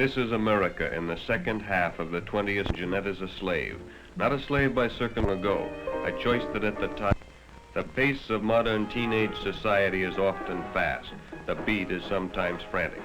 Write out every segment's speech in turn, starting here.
This is America in the second half of the 20th. Jeanette is a slave, not a slave by circum ago, a choice that at the time. The pace of modern teenage society is often fast. The beat is sometimes frantic.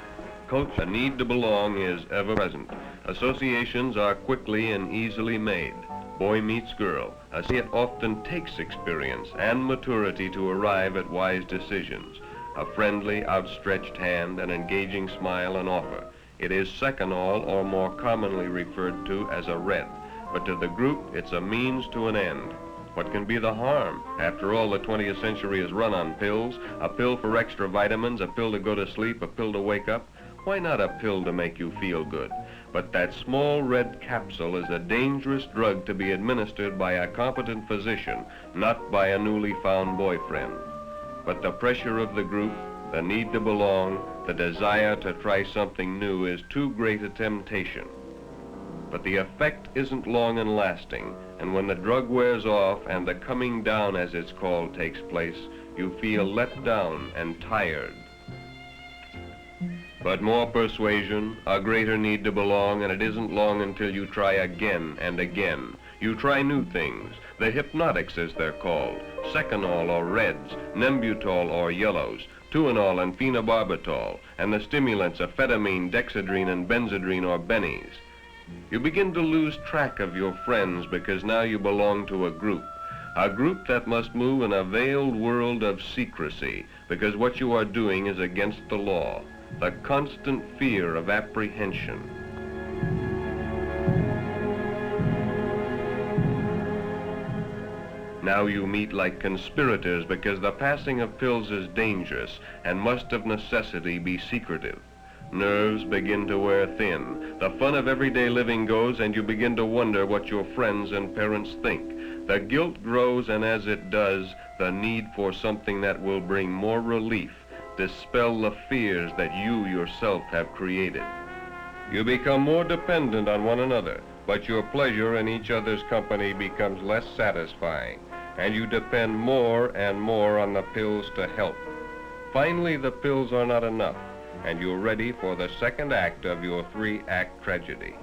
Culture, the need to belong is ever present. Associations are quickly and easily made. Boy meets girl. It often takes experience and maturity to arrive at wise decisions. A friendly, outstretched hand, an engaging smile, and offer. It is second all, or more commonly referred to as a red. But to the group, it's a means to an end. What can be the harm? After all, the 20th century is run on pills. A pill for extra vitamins, a pill to go to sleep, a pill to wake up. Why not a pill to make you feel good? But that small red capsule is a dangerous drug to be administered by a competent physician, not by a newly found boyfriend. But the pressure of the group, the need to belong, the desire to try something new is too great a temptation. But the effect isn't long and lasting, and when the drug wears off and the coming down, as it's called, takes place, you feel let down and tired. But more persuasion, a greater need to belong, and it isn't long until you try again and again. You try new things, the hypnotics as they're called, seconal or reds, nembutol or yellows, tuinol and phenobarbital, and the stimulants amphetamine, dexedrine, and benzedrine or bennies. You begin to lose track of your friends because now you belong to a group that must move in a veiled world of secrecy because what you are doing is against the law, the constant fear of apprehension. Now you meet like conspirators because the passing of pills is dangerous and must of necessity be secretive. Nerves begin to wear thin. The fun of everyday living goes, and you begin to wonder what your friends and parents think. The guilt grows, and as it does, the need for something that will bring more relief, dispel the fears that you yourself have created. You become more dependent on one another, but your pleasure in each other's company becomes less satisfying, and you depend more and more on the pills to help. Finally, the pills are not enough, and you're ready for the second act of your three-act tragedy.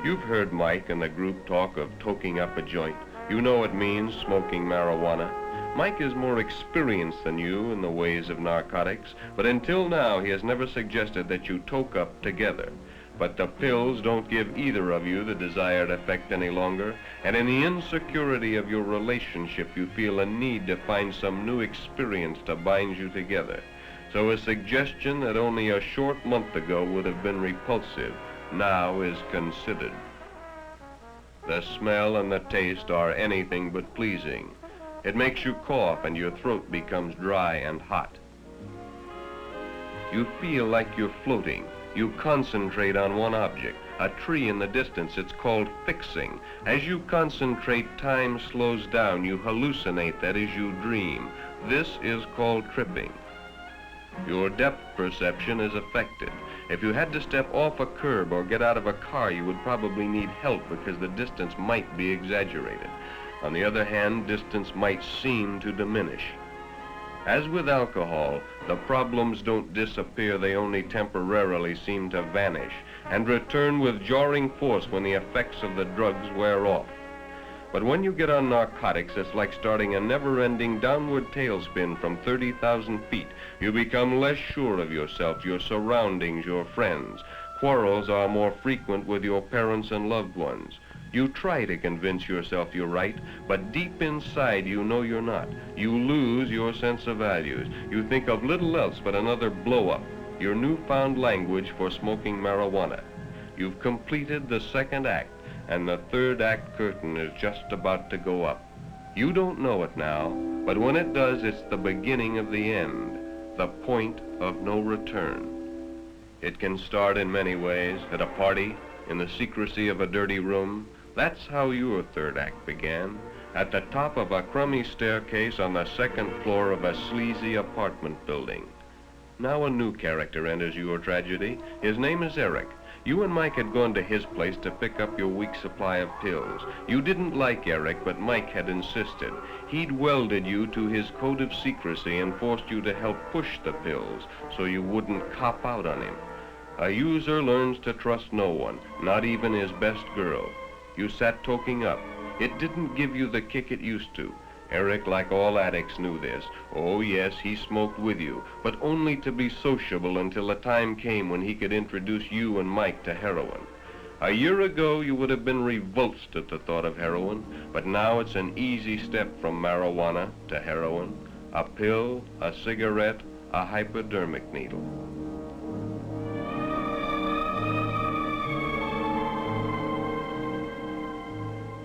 You've heard Mike and the group talk of toking up a joint. You know it means smoking marijuana. Mike is more experienced than you in the ways of narcotics, but until now he has never suggested that you toke up together. But the pills don't give either of you the desired effect any longer, and in the insecurity of your relationship you feel a need to find some new experience to bind you together. So a suggestion that only a short month ago would have been repulsive now is considered. The smell and the taste are anything but pleasing. It makes you cough and your throat becomes dry and hot. You feel like you're floating. You concentrate on one object, a tree in the distance. It's called fixing. As you concentrate, time slows down. You hallucinate, that is, you dream. This is called tripping. Your depth perception is affected. If you had to step off a curb or get out of a car, you would probably need help because the distance might be exaggerated. On the other hand, distance might seem to diminish. As with alcohol, the problems don't disappear, they only temporarily seem to vanish and return with jarring force when the effects of the drugs wear off. But when you get on narcotics, it's like starting a never-ending downward tailspin from 30,000 feet. You become less sure of yourself, your surroundings, your friends. Quarrels are more frequent with your parents and loved ones. You try to convince yourself you're right, but deep inside you know you're not. You lose your sense of values. You think of little else but another blow-up, your newfound language for smoking marijuana. You've completed the second act, and the third act curtain is just about to go up. You don't know it now, but when it does, it's the beginning of the end, the point of no return. It can start in many ways, at a party, in the secrecy of a dirty room. That's how your third act began, at the top of a crummy staircase on the second floor of a sleazy apartment building. Now a new character enters your tragedy. His name is Eric. You and Mike had gone to his place to pick up your week's supply of pills. You didn't like Eric, but Mike had insisted. He'd welded you to his code of secrecy and forced you to help push the pills so you wouldn't cop out on him. A user learns to trust no one, not even his best girl. You sat toking up. It didn't give you the kick it used to. Eric, like all addicts, knew this. Oh yes, he smoked with you, but only to be sociable until the time came when he could introduce you and Mike to heroin. A year ago, you would have been revulsed at the thought of heroin, but now it's an easy step from marijuana to heroin. A pill, a cigarette, a hypodermic needle.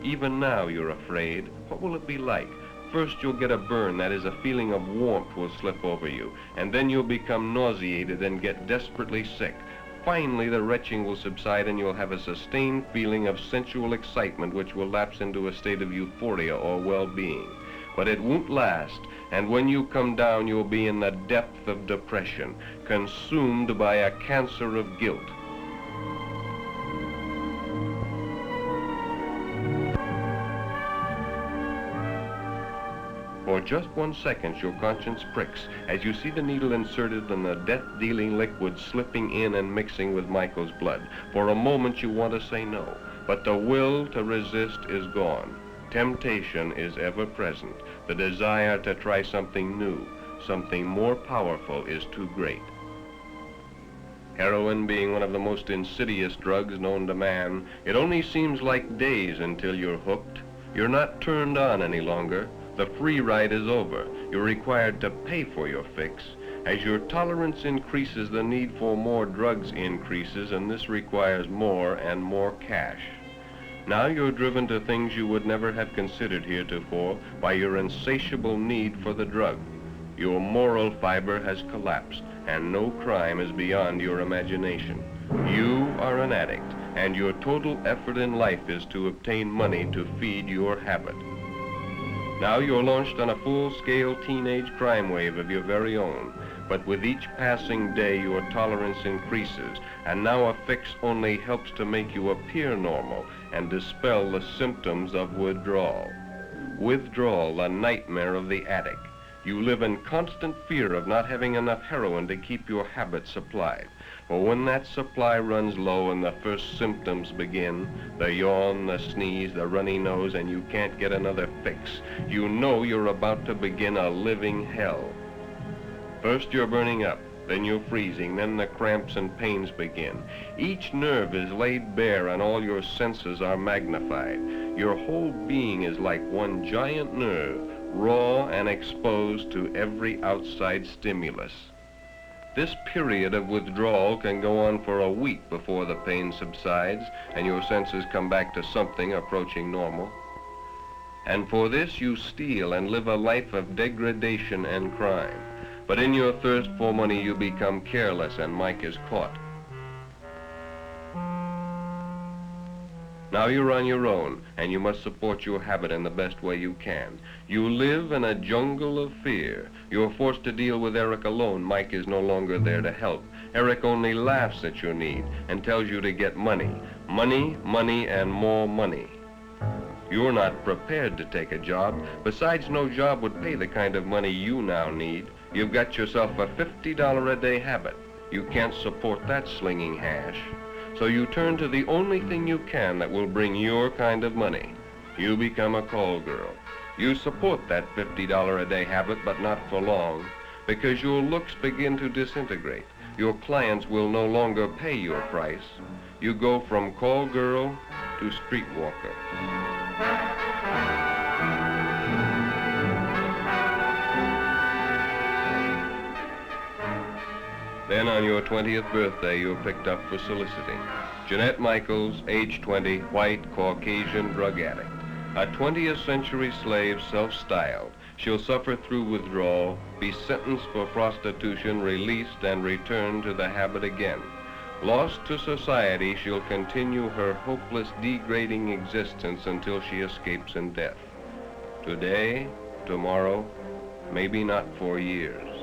Even now you're afraid. What will it be like? First you'll get a burn, that is, a feeling of warmth will slip over you, and then you'll become nauseated and get desperately sick. Finally the retching will subside and you'll have a sustained feeling of sensual excitement which will lapse into a state of euphoria or well-being. But it won't last, and when you come down you'll be in the depth of depression, consumed by a cancer of guilt. For just 1 second, your conscience pricks as you see the needle inserted and the death-dealing liquid slipping in and mixing with Michael's blood. For a moment, you want to say no, but the will to resist is gone. Temptation is ever present. The desire to try something new, something more powerful, is too great. Heroin being one of the most insidious drugs known to man, it only seems like days until you're hooked. You're not turned on any longer. The free ride is over. You're required to pay for your fix. As your tolerance increases, the need for more drugs increases, and this requires more and more cash. Now you're driven to things you would never have considered heretofore by your insatiable need for the drug. Your moral fiber has collapsed, and no crime is beyond your imagination. You are an addict, and your total effort in life is to obtain money to feed your habit. Now you're launched on a full-scale teenage crime wave of your very own, but with each passing day your tolerance increases, and now a fix only helps to make you appear normal and dispel the symptoms of withdrawal. Withdrawal, the nightmare of the addict. You live in constant fear of not having enough heroin to keep your habit supplied. For when that supply runs low and the first symptoms begin, the yawn, the sneeze, the runny nose, and you can't get another fix, you know you're about to begin a living hell. First you're burning up, then you're freezing, then the cramps and pains begin. Each nerve is laid bare and all your senses are magnified. Your whole being is like one giant nerve, raw and exposed to every outside stimulus. This period of withdrawal can go on for a week before the pain subsides and your senses come back to something approaching normal. And for this you steal and live a life of degradation and crime. But in your thirst for money you become careless and Mike is caught. Now you're on your own, and you must support your habit in the best way you can. You live in a jungle of fear. You're forced to deal with Eric alone. Mike is no longer there to help. Eric only laughs at your need and tells you to get money. Money, money, and more money. You're not prepared to take a job. Besides, no job would pay the kind of money you now need. You've got yourself a $50 a day habit. You can't support that slinging hash. So you turn to the only thing you can that will bring your kind of money. You become a call girl. You support that $50 a day habit, but not for long, because your looks begin to disintegrate. Your clients will no longer pay your price. You go from call girl to streetwalker. Then on your 20th birthday, you're picked up for soliciting. Jeanette Michaels, age 20, white, Caucasian drug addict. A 20th century slave, self-styled. She'll suffer through withdrawal, be sentenced for prostitution, released, and return to the habit again. Lost to society, she'll continue her hopeless, degrading existence until she escapes in death. Today, tomorrow, maybe not for years.